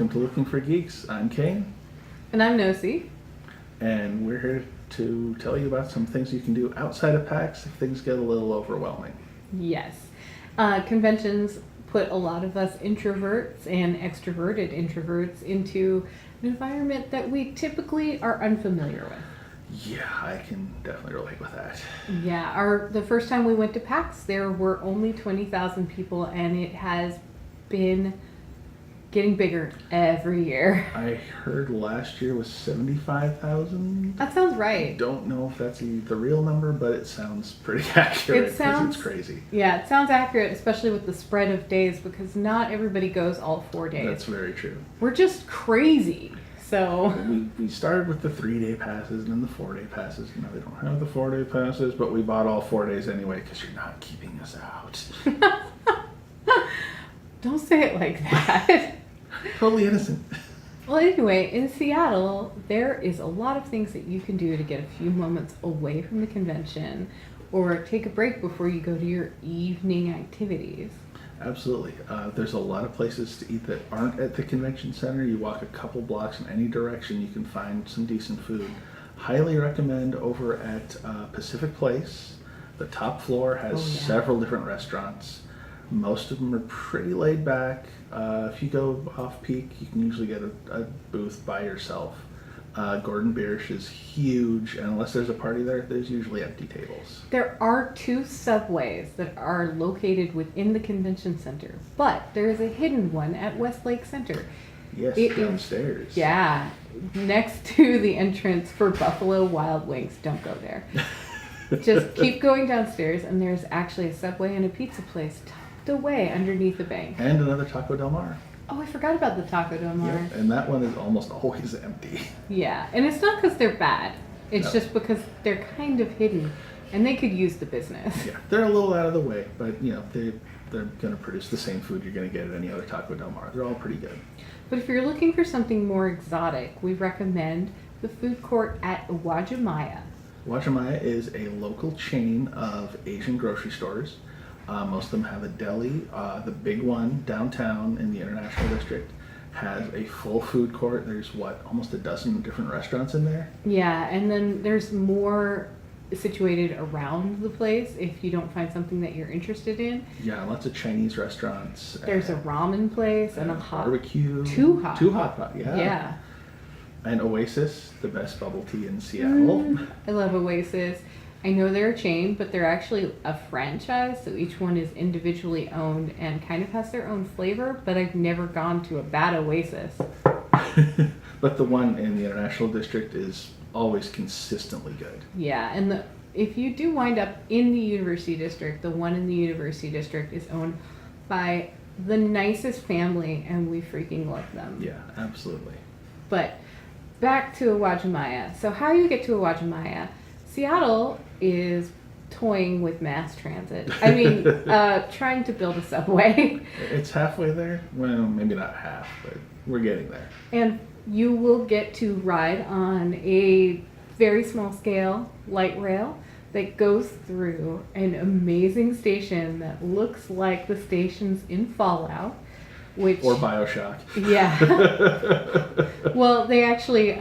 Welcome to Looking for Geeks. I'm Kane. And I'm Nosy. And we're here to tell you about some things you can do outside of PAX if things get a little overwhelming. Yes. Conventions put a lot of us introverts and extroverted introverts into an environment that we typically are unfamiliar with. Yeah, I can definitely relate with that. Yeah, the first time we went to PAX, there were only 20,000 people, and it has been getting bigger every year. I heard last year was 75,000. That sounds right. Don't know if that's the real number, but it sounds pretty accurate because it's crazy. Yeah, it sounds accurate, especially with the spread of days, because not everybody goes all 4 days. That's very true. We're just crazy. So we started with the 3-day passes and then the 4-day passes. Now they don't have the 4-day passes, but we bought all 4 days anyway because you're not keeping us out. Don't say it like that. Totally innocent. Well, anyway, in Seattle, there is a lot of things that you can do to get a few moments away from the convention or take a break before you go to your evening activities. Absolutely. There's a lot of places to eat that aren't at the convention center. You walk a couple blocks in any direction, you can find some decent food. Highly recommend over at Pacific Place. The top floor has several different restaurants. Most of them are pretty laid back. If you go off peak, you can usually get a booth by yourself. Gordon Biersch is huge, and unless there's a party there, there's usually empty tables. There are 2 subways that are located within the convention center, but there is a hidden one at Westlake Center. Yes, downstairs. Yeah, next to the entrance for Buffalo Wild Wings. Don't go there. Just keep going downstairs, and there's actually a Subway and a pizza place tucked away underneath the bank. And another Taco Del Mar. Oh, I forgot about the Taco Del Mar. Yep, and that one is almost always empty. Yeah, and it's not because they're bad. It's just because they're kind of hidden, and they could use the business. Yeah, they're a little out of the way, but they're going to produce the same food you're going to get at any other Taco Del Mar. They're all pretty good. But if you're looking for something more exotic, we recommend the food court at Uwajimaya. Uwajimaya is a local chain of Asian grocery stores. Most of them have a deli. The big one downtown in the International District has a full food court. There's almost a dozen different restaurants in there? Yeah, and then there's more situated around the place if you don't find something that you're interested in. Yeah, lots of Chinese restaurants. There's a ramen place and a hot barbecue. Two hot pot, yeah. Yeah. And Oasis, the best bubble tea in Seattle. I love Oasis. I know they're a chain, but they're actually a franchise, so each one is individually owned and kind of has their own flavor, but I've never gone to a bad Oasis. But the one in the International District is always consistently good. Yeah, and if you do wind up in the University District, the one in the University District is owned by the nicest family, and we freaking love them. Yeah, absolutely. But back to Uwajimaya. So how you get to Uwajimaya? Seattle is toying with mass transit. I mean, trying to build a subway. It's halfway there. Well, maybe not half, but we're getting there. And you will get to ride on a very small scale light rail that goes through an amazing station that looks like the stations in Fallout. Or BioShock. Yeah. Well, they actually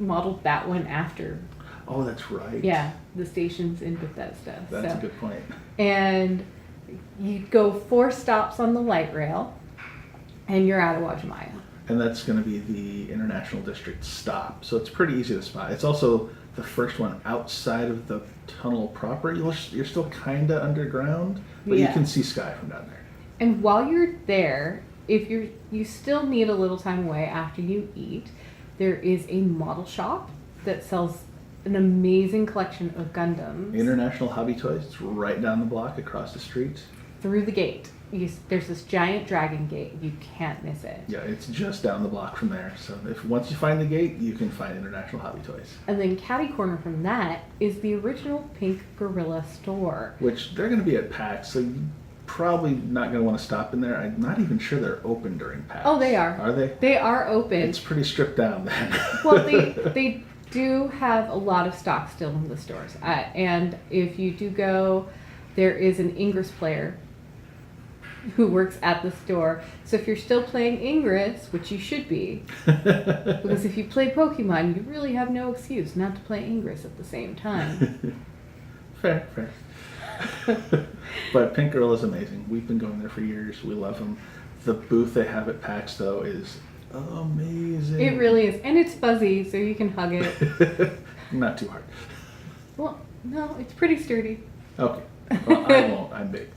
modeled that one after. Oh, that's right. Yeah, the stations in Bethesda. That's a good point. And you go 4 stops on the light rail, and you're out of Uwajimaya. And that's going to be the International District stop. So it's pretty easy to spot. It's also the first one outside of the tunnel proper. You're still kind of underground, but you can see sky from down there. And while you're there, if you still need a little time away after you eat, there is a model shop that sells an amazing collection of Gundams. International Hobby Toys. It's right down the block across the street. Through the gate. There's this giant dragon gate. You can't miss it. Yeah, it's just down the block from there. So once you find the gate, you can find International Hobby Toys. And then catty corner from that is the original Pink Gorilla store. Which they're going to be at PAX, so you're probably not going to want to stop in there. I'm not even sure they're open during PAX. Oh, they are. Are they? They are open. It's pretty stripped down then. Well, they do have a lot of stock still in the stores. And if you do go, there is an Ingress player who works at the store. So if you're still playing Ingress, which you should be, because if you play Pokemon, you really have no excuse not to play Ingress at the same time. Fair. But Pink Girl is amazing. We've been going there for years. We love them. The booth they have at PAX, though, is amazing. It really is. And it's fuzzy, so you can hug it. Not too hard. Well, no, it's pretty sturdy. Okay. Well, I won't. I'm big.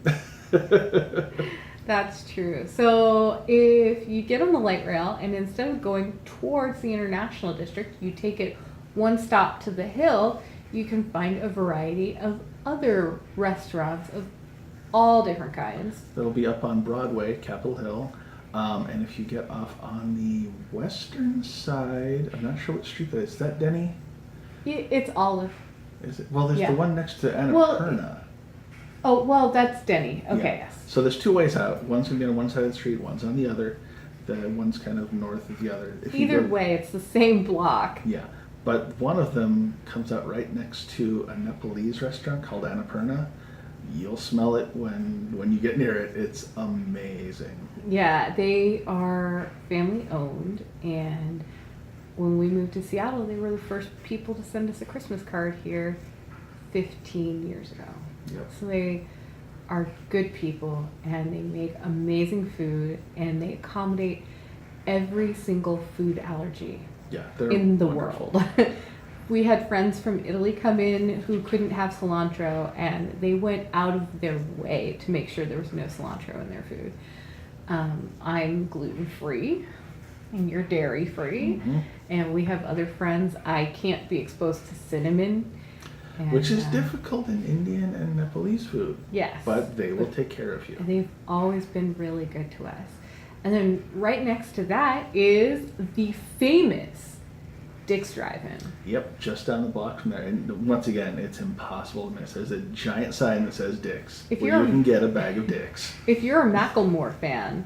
That's true. So if you get on the light rail and instead of going towards the International District, you take it one stop to the hill, you can find a variety of other restaurants of all different kinds. That'll be up on Broadway, Capitol Hill. And if you get off on the western side, I'm not sure what street that is. Is that Denny? It's Olive. Is it? Well, there's Yeah. the one next to Annapurna. Well, oh, well, that's Denny. Okay, Yeah. yes. So there's two ways out. One's going to be on one side of the street, one's on the other. The one's kind of north of the other. If you Either go- way, it's the same block. Yeah. But one of them comes out right next to a Nepalese restaurant called Annapurna. You'll smell it when you get near it. It's amazing. Yeah, they are family owned, and when we moved to Seattle, they were the first people to send us a Christmas card here 15 years ago. Yep. So they are good people, and they make amazing food, and they accommodate every single food allergy Yeah, they're in the wonderful. world. We had friends from Italy come in who couldn't have cilantro, and they went out of their way to make sure there was no cilantro in their food. I'm gluten-free, and you're dairy-free, Mhm. and we have other friends. I can't be exposed to cinnamon. And, Which is difficult in Indian and Nepalese food. Yes. But they will take care of you. And they've always been really good to us. And then right next to that is the famous Dick's Drive-In. Yep, just down the block from there. And once again, it's impossible to miss. There's a giant sign that says Dick's, If where you're- you can get a bag of Dick's. If you're a Macklemore fan,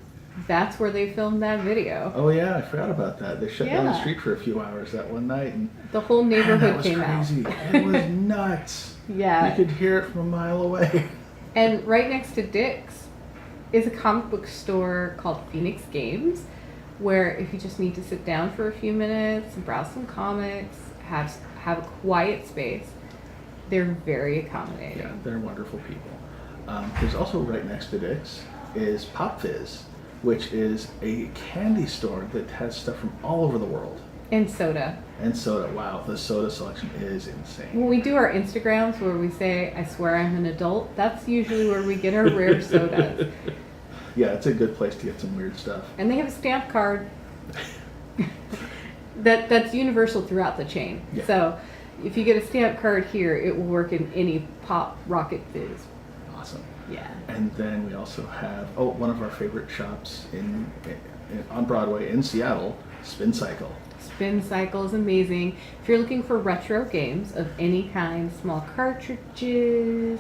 that's where they filmed that video. Oh yeah, I forgot about that. They shut down the Yeah. street for a few hours that one night, and The whole man, neighborhood that was came crazy. out. It was nuts. Yeah. You could hear it from a mile away. And right next to Dick's is a comic book store called Phoenix Games, where if you just need to sit down for a few minutes, browse some comics, have a quiet space, they're very accommodating. Yeah, they're wonderful people. There's also right next to Dick's is Pop Fizz, which is a candy store that has stuff from all over the world. And soda. And soda. Wow, the soda selection is insane. When we do our Instagrams where we say, I swear I'm an adult, that's usually where we get our rare sodas. Yeah, it's a good place to get some weird stuff. And they have a stamp card that's universal throughout the chain. Yeah. So if you get a stamp card here, it will work in any Pop Rocket Fizz. Awesome. Yeah. And then we also have one of our favorite shops on Broadway in Seattle, Spin Cycle. Spin Cycle is amazing. If you're looking for retro games of any kind, small cartridges,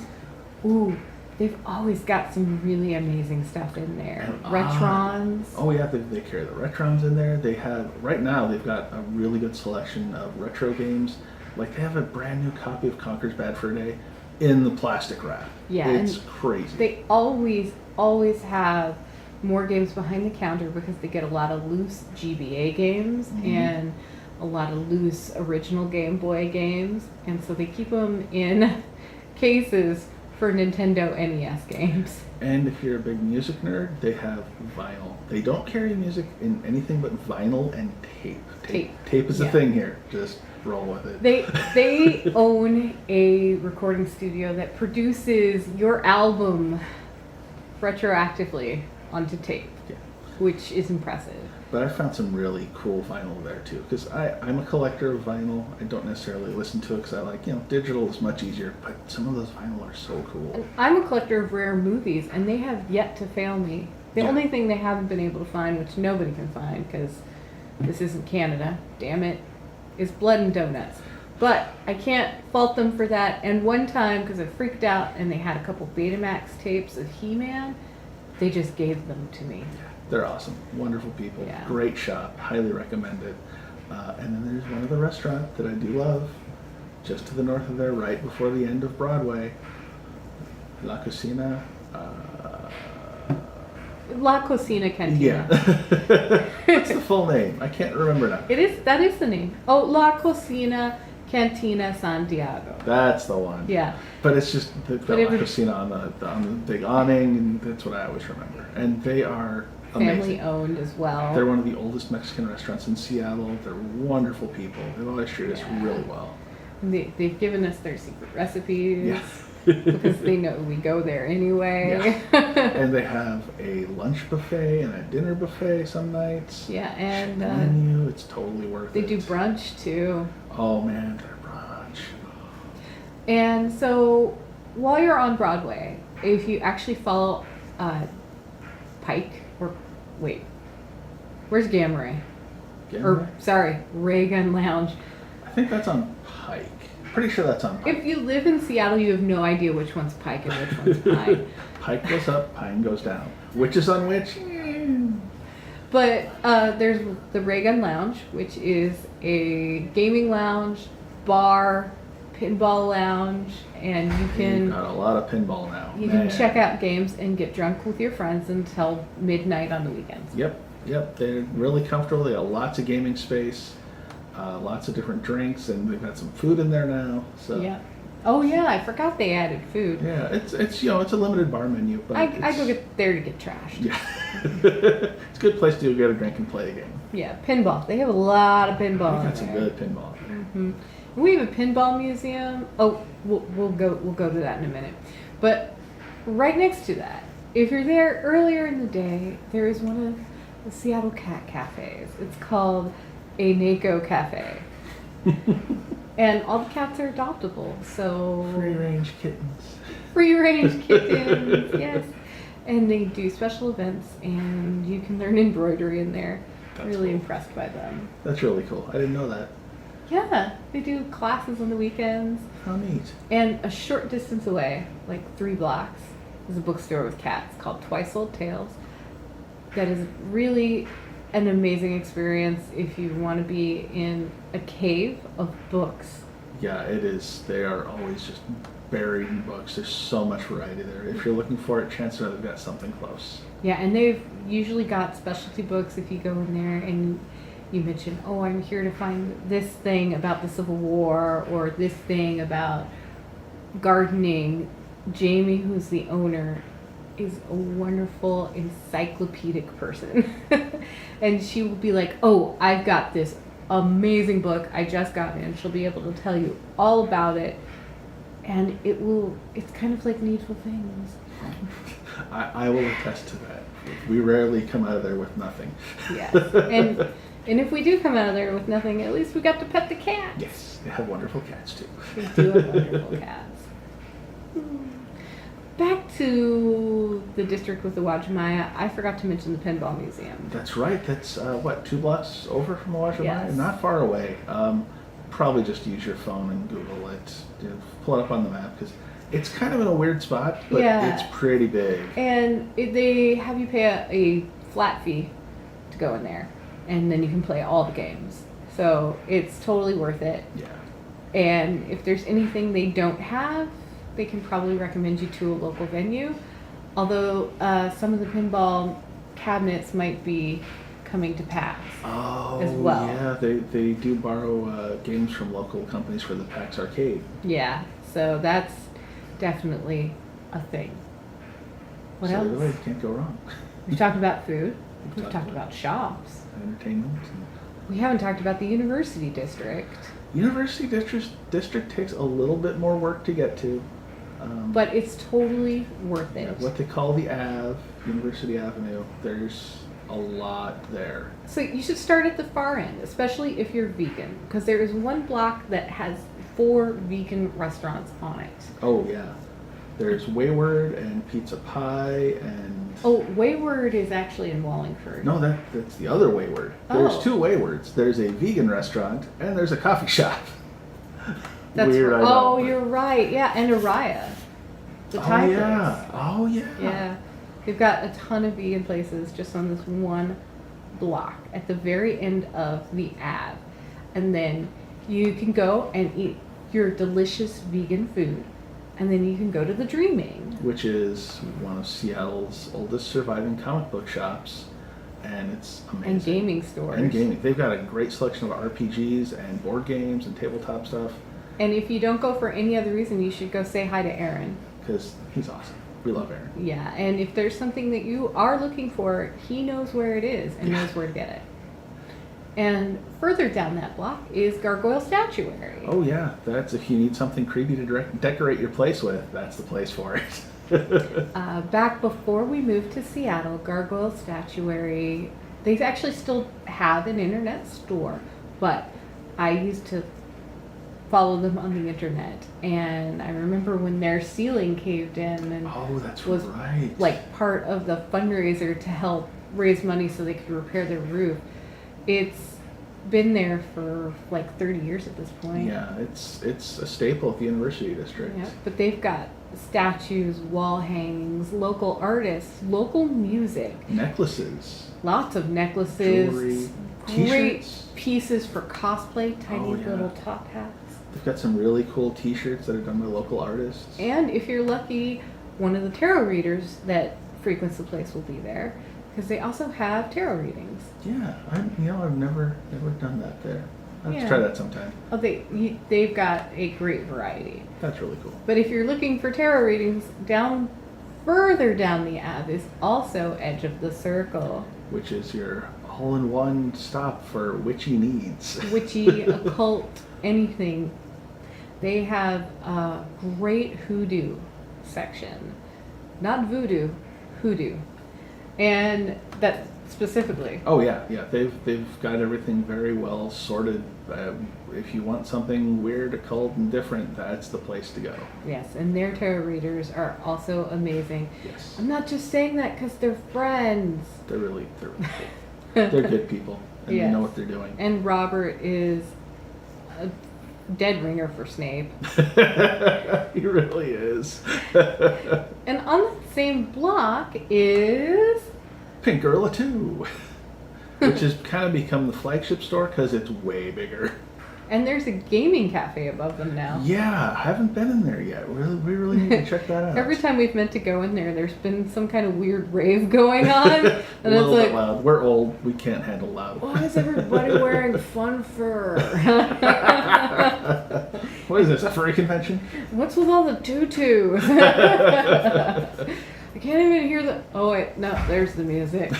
ooh, they've always got some really amazing stuff in there. And, Retrons. Oh yeah, they carry the Retrons in there. They have right now they've got a really good selection of retro games. Like they have a brand new copy of Conker's Bad Fur Day in the plastic wrap. Yeah, it's and crazy. They always have more games behind the counter because they get a lot of loose GBA games and a lot of loose original Game Boy games, and so they keep them in cases for Nintendo NES games. And if you're a big music nerd, they have vinyl. They don't carry music in anything but vinyl and tape. Tape is a Yeah. thing here. Just roll with it. They own a recording studio that produces your album retroactively onto tape, Yeah. which is impressive. But I found some really cool vinyl there too, because I'm a collector of vinyl. I don't necessarily listen to it because I like, digital is much easier, but some of those vinyl are so cool. And I'm a collector of rare movies, and they have yet to fail me. The Yeah. only thing they haven't been able to find, which nobody can find because this isn't Canada, damn it, is Blood and Donuts. But I can't fault them for that. And one time, because I freaked out and they had a couple Betamax tapes of He-Man, they just gave them to me. They're awesome, wonderful people, Yeah. great shop, highly recommend it. And then there's one other restaurant that I do love, just to the north of there, right before the end of Broadway, La Cocina. La Cocina Cantina. Yeah. What's the full name? I can't remember now. That is the name. Oh, La Cocina Cantina Santiago. That's the one. Yeah. But it's just the La Cocina on the big awning, and that's what I always remember. And they are amazing. Family owned as well. They're one of the oldest Mexican restaurants in Seattle. They're wonderful people. They've always treated us really well. And they've given us their secret recipes. Yeah. Because they know we go there anyway. Yeah. And they have a lunch buffet and a dinner buffet some nights. Yeah, and menu, it's totally worth it. They do brunch too. Oh man, their brunch. And so while you're on Broadway, if you actually follow Pike, or wait, where's Gamma Ray? Or sorry, Ray Gun Lounge. I think that's on Pike. Pretty sure that's on Pike. If you live in Seattle, you have no idea which one's Pike and which one's Pine. Pike goes up, Pine goes down. Which is on which? But there's the Ray Gun Lounge, which is a gaming lounge, bar, pinball lounge, and you can... You've got a lot of pinball now. You can check out games and get drunk with your friends until midnight on the weekends. Yep. They're really comfortable. They got lots of gaming space. Lots of different drinks, and they've got some food in there now. So yeah. Oh yeah, I forgot they added food. Yeah, it's it's a limited bar menu, but I go get there to get trashed. Yeah. It's a good place to go get a drink and play a game. Yeah, pinball. They have a lot of pinball. They got some good pinball. Mm-hmm. We have a pinball museum. Oh, we'll go to that in a minute. But right next to that, if you're there earlier in the day, there is one of the Seattle cat cafes. It's called a Neko Cafe. And all the cats are adoptable, so... Free-range kittens. Free-range kittens, yes. And they do special events, and you can learn embroidery in there. That's really cool. Impressed by them. That's really cool. I didn't know that. Yeah, they do classes on the weekends. How neat. And a short distance away, like 3 blocks, is a bookstore with cats called Twice Old Tales. That is really an amazing experience if you want to be in a cave of books. Yeah, it is. They are always just buried in books. There's so much variety there. If you're looking for it, chances are they've got something close. Yeah, and they've usually got specialty books if you go in there and you mention, oh, I'm here to find this thing about the Civil War or this thing about gardening. Jamie, who's the owner, is a wonderful encyclopedic person. And she will be like, oh, I've got this amazing book I just got in. She'll be able to tell you all about it. And it's kind of like Needful Things. I will attest to that. We rarely come out of there with nothing. Yes. And if we do come out of there with nothing, at least we got to pet the cats. Yes, they have wonderful cats too. They do have wonderful cats. Back to the district with the Wajimaya, I forgot to mention the Pinball Museum. That's right. That's 2 blocks over from the Wajimaya? Yes. Not far away. Probably just use your phone and Google it. Pull it up on the map because it's kind of in a weird spot, but it's pretty big. And they have you pay a flat fee to go in there, and then you can play all the games. So it's totally worth it. Yeah. And if there's anything they don't have, they can probably recommend you to a local venue. Although some of the pinball cabinets might be coming to PAX as well. Yeah, they do borrow games from local companies for the PAX Arcade. Yeah, so that's definitely a thing. What else? Really, can't go wrong. We've talked about food. We've talked about shops. Entertainment. We haven't talked about the University District. University District takes a little bit more work to get to. But it's totally worth it. What they call the Ave, University Avenue, there's a lot there. So you should start at the far end, especially if you're vegan, because there is one block that has 4 vegan restaurants on it. Oh yeah. There's Wayward and Pizza Pie and... Oh, Wayward is actually in Wallingford. No, that's the other Wayward. There's 2 Waywards. There's a vegan restaurant and there's a coffee shop. That's Weird, I know. Oh, you're right. Yeah, and Araya. The Thai place. Oh, yeah. Yeah. They've got a ton of vegan places just on this one block at the very end of the Ave. And then you can go and eat your delicious vegan food. And then you can go to the Dreaming, which is one of Seattle's oldest surviving comic book shops, and it's amazing. And gaming stores. And gaming. They've got a great selection of RPGs and board games and tabletop stuff. And if you don't go for any other reason, you should go say hi to Aaron. Because he's awesome. We love Aaron. Yeah, and if there's something that you are looking for, he knows where it is and knows where to get it. And further down that block is Gargoyle Statuary. Oh yeah, that's if you need something creepy to decorate your place with, that's the place for it. Back before we moved to Seattle, Gargoyle Statuary, they actually still have an internet store, but I used to follow them on the internet, and I remember when their ceiling caved in and was right. like part of the fundraiser to help raise money so they could repair their roof. It's been there for like 30 years at this point. Yeah, it's a staple of the University District. Yeah, but they've got statues, wall hangings, local artists, local music, necklaces, lots of necklaces, jewelry, great t-shirts. Pieces for cosplay, tiny Oh, yeah. little top hats. They've got some really cool t-shirts that are done by local artists. And if you're lucky, one of the tarot readers that frequents the place will be there, because they also have tarot readings. Yeah, I've never done that there. I'll have to try that sometime. Oh, they've got a great variety. That's really cool. But if you're looking for tarot readings, further down the Ave is also Edge of the Circle. Which is your all-in-one stop for witchy needs. Witchy, occult, anything. They have a great hoodoo section. Not voodoo, hoodoo. And that specifically. Oh yeah. They've got everything very well sorted. If you want something weird, occult, and different, that's the place to go. Yes, and their tarot readers are also amazing. Yes. I'm not just saying that because they're friends. They're really cool. They're good people, and they know what they're doing. And Robert is a dead ringer for Snape. He really is. And on the same block is Pink Gorilla 2, which has kind of become the flagship store because it's way bigger. And there's a gaming cafe above them now. Yeah, I haven't been in there yet. We really need to check that out. Every time we've meant to go in there, there's been some kind of weird rave going on. A And little it's bit like, loud. We're old. We can't handle loud. why is everybody wearing fun fur? What is this, a furry convention? What's with all the tutus? I can't even hear the. Oh wait, no, there's the music.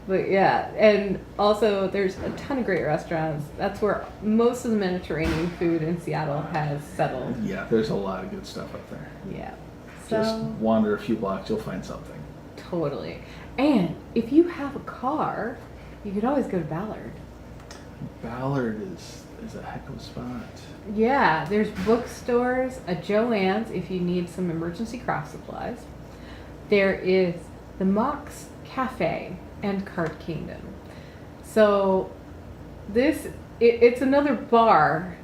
But yeah, and also there's a ton of great restaurants. That's where most of the Mediterranean food in Seattle has settled. Yeah, there's a lot of good stuff up there. Yeah, Just so wander a few blocks, you'll find something. totally. And if you have a car, you could always go to Ballard. Ballard is a heck of a spot. Yeah, there's bookstores, a Joann's if you need some emergency craft supplies. There is the Mox Cafe and Card Kingdom. So it's another bar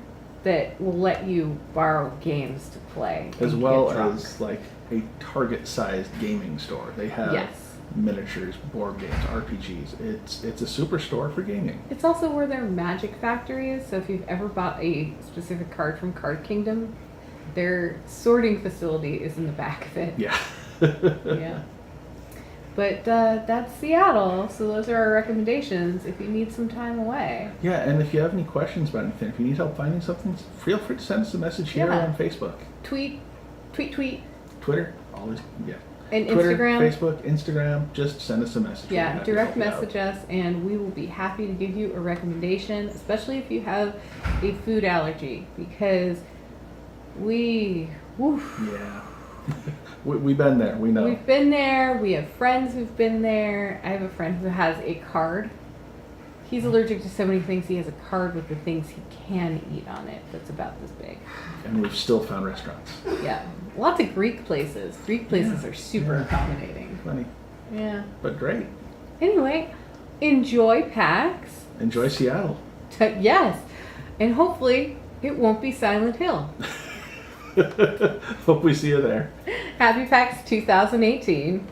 that will let you borrow games to play. As and well get drunk. as like a Target-sized gaming store. They have Yes. miniatures, board games, RPGs. It's a superstore for gaming. It's also where their Magic Factory is, so if you've ever bought a specific card from Card Kingdom, their sorting facility is in the back of it. Yeah. Yeah. But that's Seattle, so those are our recommendations if you need some time away. Yeah, and if you have any questions about anything, if you need help finding something, feel free to send us a message here Yeah. on Facebook. Tweet. Twitter, always, yeah. And Twitter, Instagram. Facebook, Instagram, just send us a message. We'll be Yeah, happy to direct help you out. message us, and we will be happy to give you a recommendation, especially if you have a food allergy, because woof, Yeah. We've been there, we know. we've been there. We have friends who've been there. I have a friend who has a card. He's allergic to so many things. He has a card with the things he can eat on it that's about this big. And we've still found restaurants. Yeah, lots of Greek places. Greek places Yeah. are super Yeah. accommodating. Funny, Yeah. but great. Anyway, enjoy PAX. Enjoy Seattle. Yes, and hopefully it won't be Silent Hill. Hope we see you there. Happy PAX 2018.